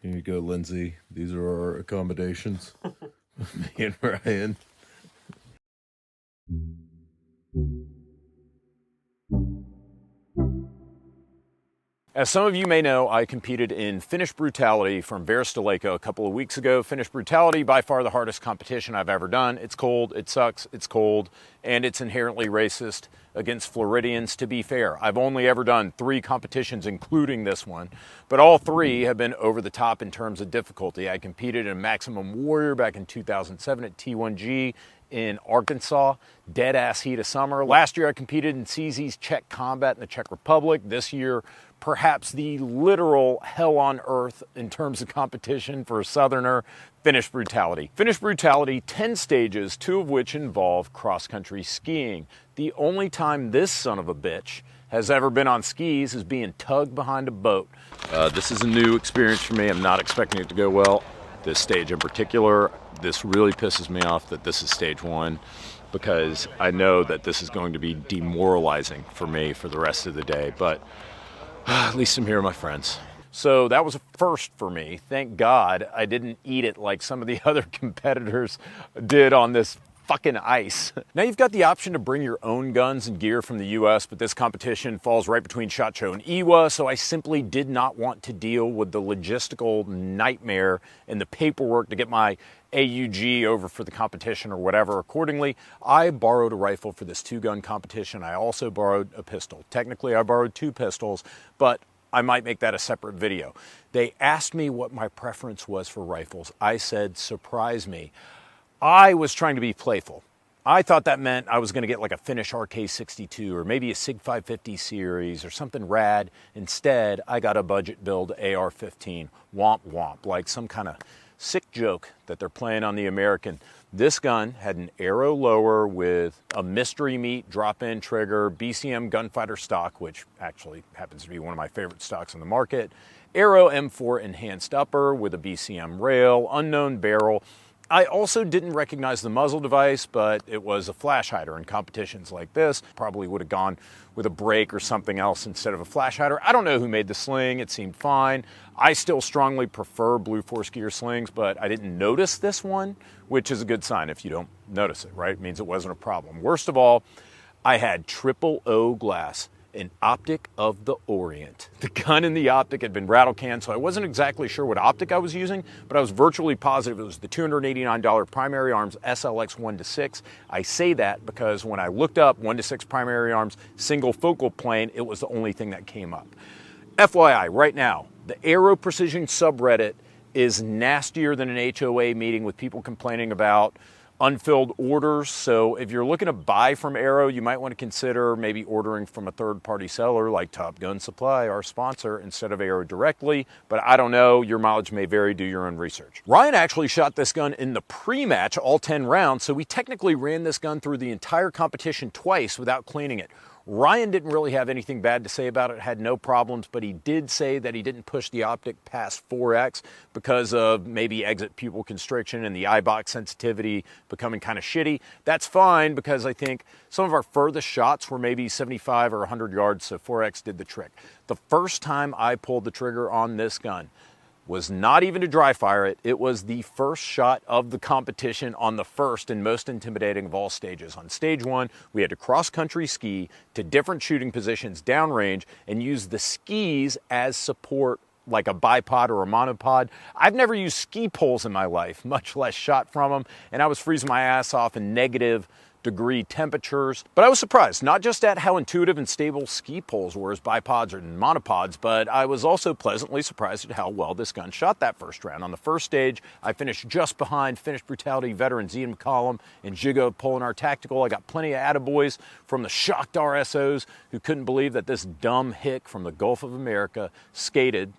Here you go, Lindsay. These are our accommodations. Me and Ryan. As some of you may know, I competed in Finnish Brutality from Lake a couple of weeks ago. Finnish Brutality, by far the hardest competition I've ever done. It's cold, it sucks, it's cold, and it's inherently racist against Floridians, to be fair. I've only ever done 3 competitions, including this one, but all 3 have been over the top in terms of difficulty. I competed in Maximum Warrior back in 2007 at T1G in Arkansas, dead-ass heat of summer. Last year I competed in CZ's Czech Combat in the Czech Republic. This year, perhaps the literal hell on earth in terms of competition for a Southerner, Finnish Brutality. Finnish Brutality, 10 stages, 2 of which involve cross-country skiing. The only time this son of a bitch has ever been on skis is being tugged behind a boat. This is a new experience for me. I'm not expecting it to go well. This stage in particular, this really pisses me off that this is stage 1, because I know that this is going to be demoralizing for me for the rest of the day, but at least I'm here with my friends. So that was a first for me. Thank God I didn't eat it like some of the other competitors did on this fucking ice. Now you've got the option to bring your own guns and gear from the US, but this competition falls right between SHOT Show and EWA, so I simply did not want to deal with the logistical nightmare and the paperwork to get my AUG over for the competition or whatever. Accordingly, I borrowed a rifle for this 2-gun competition. I also borrowed a pistol. Technically, I borrowed 2 pistols, but I might make that a separate video. They asked me what my preference was for rifles. I said, surprise me. I was trying to be playful. I thought that meant I was going to get like a Finnish RK62 or maybe a SIG 550 series or something rad. Instead, I got a budget build AR-15. Womp womp, like some kind of sick joke that they're playing on the American. This gun had an Aero lower with a mystery meat drop-in trigger, BCM gunfighter stock, which actually happens to be one of my favorite stocks on the market, Aero M4 enhanced upper with a BCM rail, unknown barrel. I also didn't recognize the muzzle device, but it was a flash hider. In competitions like this, probably would have gone with a brake or something else instead of a flash hider. I don't know who made the sling. It seemed fine. I still strongly prefer Blue Force Gear slings, but I didn't notice this one, which is a good sign if you don't notice it, right? It means it wasn't a problem. Worst of all, I had triple O glass, an optic of the Orient. The gun in the optic had been rattle canned, so I wasn't exactly sure what optic I was using, but I was virtually positive it was the $289 Primary Arms SLx 1-6. I say that because when I looked up 1-6 Primary Arms single focal plane, it was the only thing that came up. FYI, right now, the Aero Precision subreddit is nastier than an HOA meeting with people complaining about unfilled orders. So if you're looking to buy from Aero, you might want to consider maybe ordering from a third-party seller like Top Gun Supply, our sponsor, instead of Aero directly. But I don't know, your mileage may vary, do your own research. Ryan actually shot this gun in the pre-match, all 10 rounds, so we technically ran this gun through the entire competition twice without cleaning it. Ryan didn't really have anything bad to say about it, had no problems, but he did say that he didn't push the optic past 4x because of maybe exit pupil constriction and the eye box sensitivity becoming kind of shitty. That's fine because I think some of our furthest shots were maybe 75 or 100 yards, so 4x did the trick. The first time I pulled the trigger on this gun was not even to dry fire it. It was the first shot of the competition on the first and most intimidating of all stages. On stage 1, we had to cross-country ski to different shooting positions downrange and use the skis as support like a bipod or a monopod. I've never used ski poles in my life, much less shot from them, and I was freezing my ass off in -degree temperatures. But I was surprised, not just at how intuitive and stable ski poles were as bipods or monopods, but I was also pleasantly surprised at how well this gun shot that first round. On the first stage, I finished just behind Finnish Brutality veteran Ian McCollum and Jigo Polinar Tactical. I got plenty of attaboys from the shocked RSOs who couldn't believe that this dumb hick from the Gulf of America skated,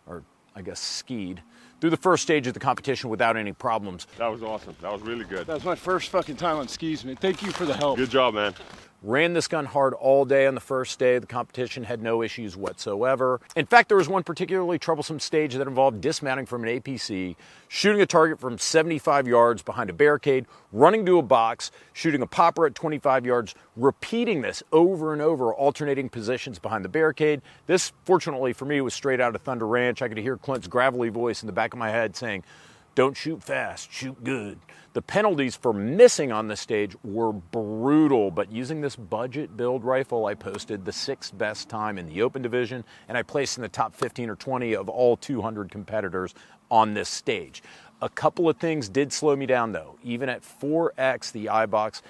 or I guess skied, through the first stage of the competition without any problems. That was awesome. That was really good. That was my first fucking time on skis, man. Thank you for the help. Good job, man. Ran this gun hard all day on the first day of the competition, had no issues whatsoever. In fact, there was one particularly troublesome stage that involved dismounting from an APC, shooting a target from 75 yards behind a barricade, running to a box, shooting a popper at 25 yards, repeating this over and over, alternating positions behind the barricade. This, fortunately for me, was straight out of Thunder Ranch. I could hear Clint's gravelly voice in the back of my head saying, "Don't shoot fast, shoot good." The penalties for missing on this stage were brutal, but using this budget build rifle, I posted the 6th best time in the open division, and I placed in the top 15 or 20 of all 200 competitors on this stage. A couple of things did slow me down though. Even at 4X, the eye box,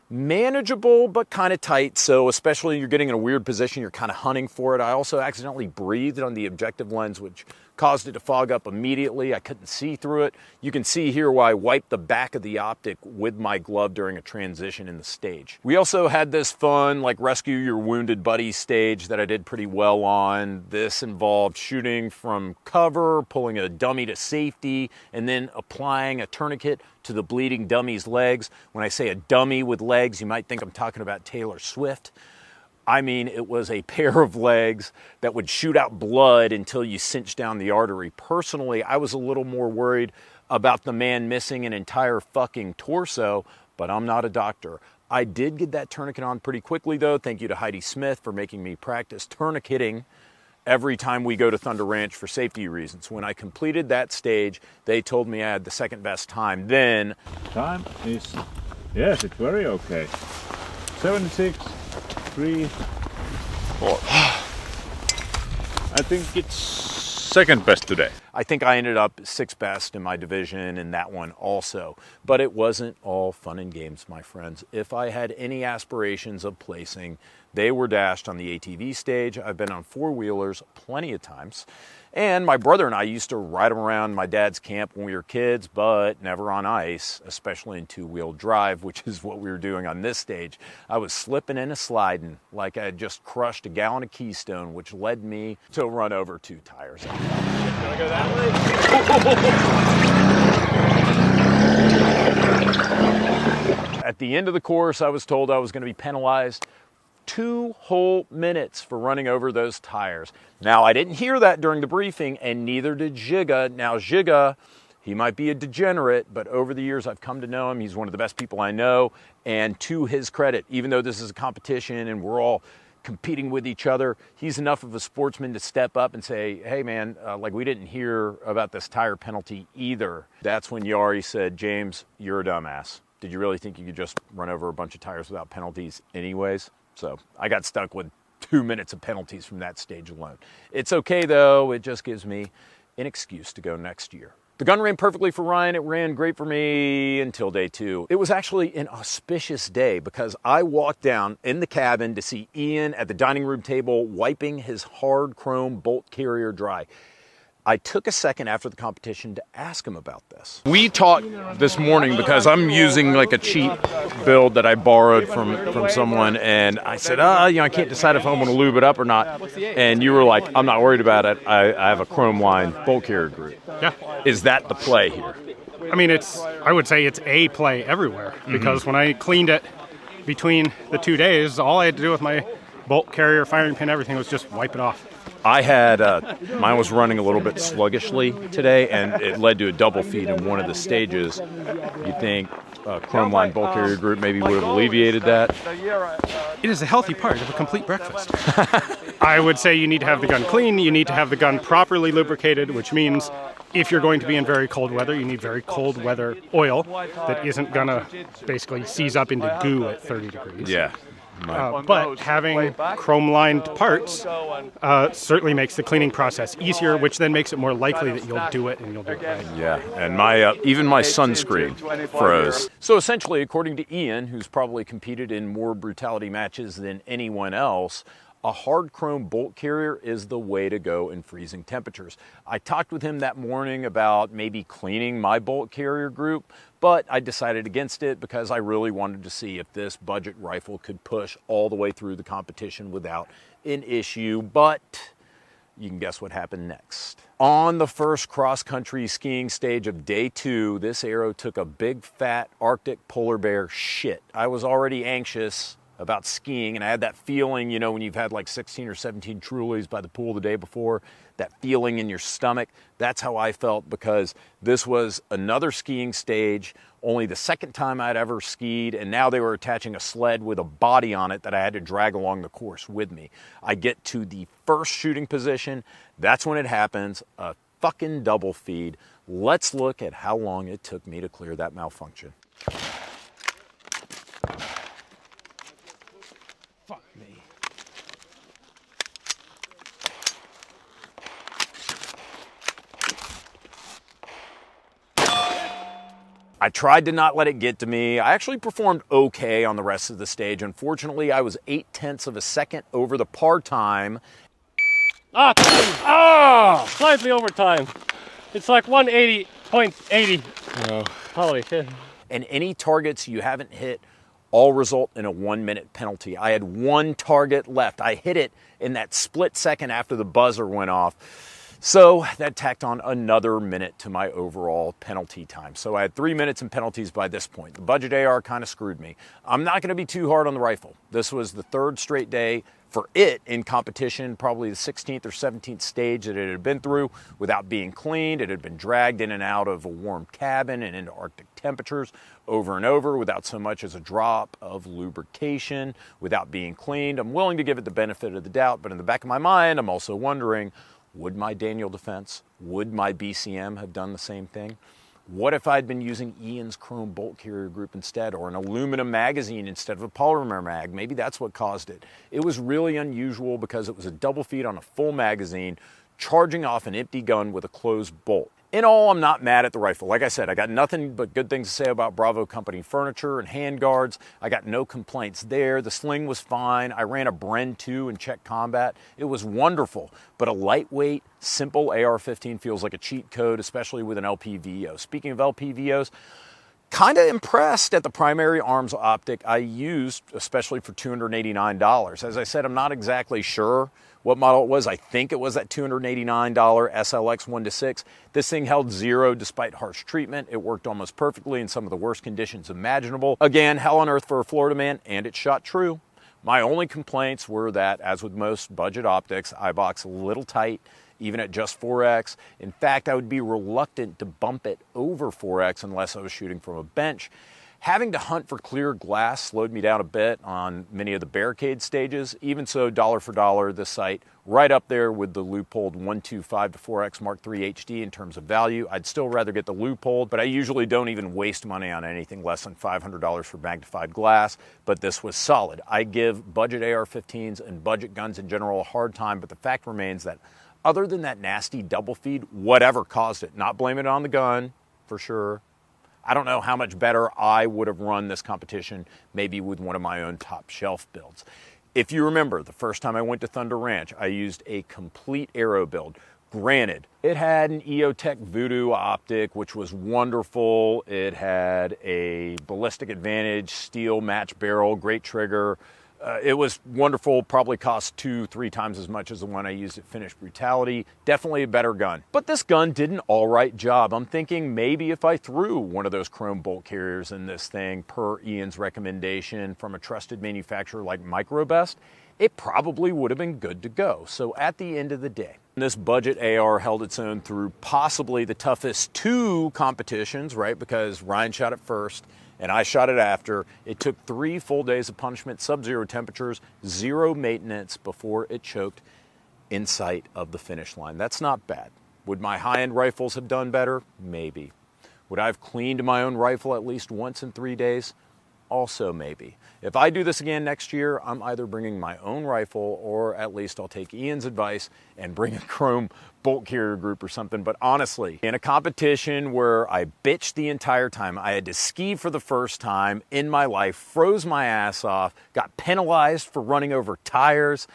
manageable but kind of tight, so especially you're getting in a weird position, you're kind of hunting for it. I also accidentally breathed on the objective lens, which caused it to fog up immediately. I couldn't see through it. You can see here why I wiped the back of the optic with my glove during a transition in the stage. We also had this fun, like, rescue your wounded buddy stage that I did pretty well on. This involved shooting from cover, pulling a dummy to safety, and then applying a tourniquet to the bleeding dummy's legs. When I say a dummy with legs, you might think I'm talking about Taylor Swift. I mean, it was a pair of legs that would shoot out blood until you cinch down the artery. Personally, I was a little more worried about the man missing an entire fucking torso, but I'm not a doctor. I did get that tourniquet on pretty quickly though. Thank you to Heidi Smith for making me practice tourniqueting every time we go to Thunder Ranch for safety reasons. When I completed that stage, they told me I had the 2nd best time. Then Time is, yes, it's very okay. 76.3. I think it's 2nd best today. I think I ended up 6th best in my division in that one also. But it wasn't all fun and games, my friends. If I had any aspirations of placing, they were dashed on the ATV stage. I've been on 4-wheelers plenty of times. And my brother and I used to ride them around my dad's camp when we were kids, but never on ice, especially in 2-wheel drive, which is what we were doing on this stage. I was slipping and sliding like I had just crushed a gallon of Keystone, which led me to run over 2 tires. Gonna go that way? At the end of the course, I was told I was going to be penalized 2 whole minutes for running over those tires. Now, I didn't hear that during the briefing, and neither did Giga. Now, Giga, he might be a degenerate, but over the years I've come to know him. He's one of the best people I know, and to his credit, even though this is a competition and we're all competing with each other, he's enough of a sportsman to step up and say, "Hey man, like, we didn't hear about this tire penalty either." That's when Yari said, "James, you're a dumbass. Did you really think you could just run over a bunch of tires without penalties anyways?" So I got stuck with 2 minutes of penalties from that stage alone. It's okay though, it just gives me an excuse to go next year. The gun ran perfectly for Ryan. It ran great for me until day 2. It was actually an auspicious day because I walked down in the cabin to see Ian at the dining room table wiping his hard chrome bolt carrier dry. I took a second after the competition to ask him about this. We talked this morning because I'm using like a cheap build that I borrowed from someone, and I said, I can't decide if I'm going to lube it up or not. And you were like, "I'm not worried about it. I have a chrome line bolt carrier group." Yeah. Is that the play here? I mean, I would say it's a play everywhere, because when I cleaned it between the 2 days, all I had to do with my bolt carrier, firing pin, everything was just wipe it off. I had, mine was running a little bit sluggishly today, and it led to a double feed in one of the stages. You think chrome line bolt carrier group maybe would have alleviated that? It is a healthy part of a complete breakfast. I would say you need to have the gun clean, you need to have the gun properly lubricated, which means if you're going to be in very cold weather, you need very cold weather oil that isn't gonna basically seize up into goo at 30 degrees. Yeah. But having chrome-lined parts certainly makes the cleaning process easier, which then makes it more likely that you'll do it and you'll do it right. Yeah, and my even my sunscreen froze. So essentially, according to Ian, who's probably competed in more brutality matches than anyone else, a hard chrome bolt carrier is the way to go in freezing temperatures. I talked with him that morning about maybe cleaning my bolt carrier group, but I decided against it because I really wanted to see if this budget rifle could push all the way through the competition without an issue. But You can guess what happened next. On the first cross-country skiing stage of day 2, this Aero took a big fat Arctic polar bear shit. I was already anxious about skiing, and I had that feeling, you know, when you've had like 16 or 17 Trulies by the pool the day before, that feeling in your stomach. That's how I felt, because this was another skiing stage, only the second time I'd ever skied, and now they were attaching a sled with a body on it that I had to drag along the course with me. I get to the first shooting position, that's when it happens, a fucking double feed. Let's look at how long it took me to clear that malfunction. Fuck me. I tried to not let it get to me. I actually performed okay on the rest of the stage. Unfortunately, I was 0.8 of a second over the par time. Slightly over time. It's like 180.80. Oh. Holy shit. And any targets you haven't hit all result in a 1-minute penalty. I had one target left. I hit it in that split second after the buzzer went off. So that tacked on another minute to my overall penalty time. So I had 3 minutes in penalties by this point. The budget AR kind of screwed me. I'm not going to be too hard on the rifle. This was the 3rd straight day for it in competition, probably the 16th or 17th stage that it had been through without being cleaned. It had been dragged in and out of a warm cabin and into Arctic temperatures over and over without so much as a drop of lubrication, without being cleaned. I'm willing to give it the benefit of the doubt, but in the back of my mind, I'm also wondering, would my Daniel Defense, would my BCM have done the same thing? What if I'd been using Ian's chrome bolt carrier group instead, or an aluminum magazine instead of a polymer mag? Maybe that's what caused it. It was really unusual because it was a double feed on a full magazine, charging off an empty gun with a closed bolt. In all, I'm not mad at the rifle. Like I said, I got nothing but good things to say about Bravo Company furniture and handguards. I got no complaints there. The sling was fine. I ran a Bren 2 in Czech Combat. It was wonderful, but a lightweight, simple AR-15 feels like a cheat code, especially with an LPVO. Speaking of LPVOs, kind of impressed at the Primary Arms optic I used, especially for $289. As I said, I'm not exactly sure what model it was. I think it was that $289 SLx 1-6. This thing held 0 despite harsh treatment. It worked almost perfectly in some of the worst conditions imaginable. Again, hell on earth for a Florida man, and it shot true. My only complaints were that, as with most budget optics, I box a little tight, even at just 4X. In fact, I would be reluctant to bump it over 4X unless I was shooting from a bench. Having to hunt for clear glass slowed me down a bit on many of the barricade stages. Even so, dollar for dollar, this sight right up there with the Leupold 125 to 4X Mark III HD in terms of value. I'd still rather get the Leupold, but I usually don't even waste money on anything less than $500 for magnified glass, but this was solid. I give budget AR-15s and budget guns in general a hard time, but the fact remains that other than that nasty double feed, whatever caused it, not blaming it on the gun, for sure, I don't know how much better I would have run this competition, maybe with one of my own top shelf builds. If you remember, the first time I went to Thunder Ranch, I used a complete Aero build. Granted, it had an EOTech Voodoo optic, which was wonderful. It had a ballistic advantage, steel match barrel, great trigger. It was wonderful, probably cost 2-3 times as much as the one I used at Finnish Brutality. Definitely a better gun. But this gun did an all right job. I'm thinking maybe if I threw one of those chrome bolt carriers in this thing, per Ian's recommendation from a trusted manufacturer like Microbest, it probably would have been good to go. So at the end of the day, this budget AR held its own through possibly the toughest 2 competitions, right? Because Ryan shot it first and I shot it after. It took 3 full days of punishment, sub-zero temperatures, 0 maintenance before it choked in sight of the finish line. That's not bad. Would my high-end rifles have done better? Maybe. Would I have cleaned my own rifle at least once in 3 days? Also maybe. If I do this again next year, I'm either bringing my own rifle or at least I'll take Ian's advice and bring a chrome bolt carrier group or something. But honestly, in a competition where I bitched the entire time, I had to ski for the first time in my life, froze my ass off, got penalized for running over tires,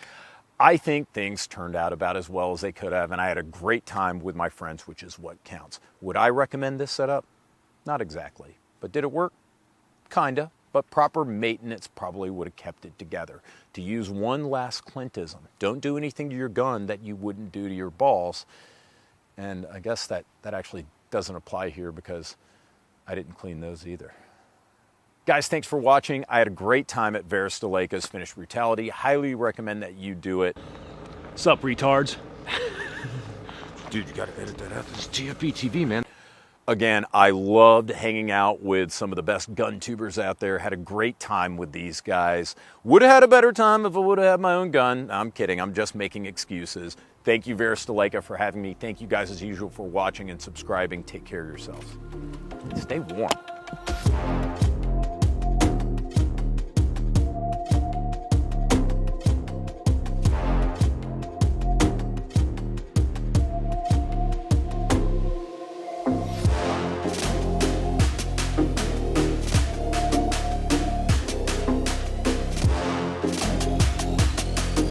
I think things turned out about as well as they could have, and I had a great time with my friends, which is what counts. Would I recommend this setup? Not exactly. But did it work? Kinda. but proper maintenance probably would have kept it together. To use one last Clintism, don't do anything to your gun that you wouldn't do to your balls. And I guess that actually doesn't apply here because I didn't clean those either. Guys, thanks for watching. I had a great time at Verstaleca's Finnish Brutality. Highly recommend that you do it. Sup, retards? Dude, you gotta edit that out. This is TFB TV, man. Again, I loved hanging out with some of the best gun tubers out there. Had a great time with these guys. Would have had a better time if I would have had my own gun. I'm kidding. I'm just making excuses. Thank you, Verstaleca, for having me. Thank you guys, as usual, for watching and subscribing. Take care of yourselves. Stay warm.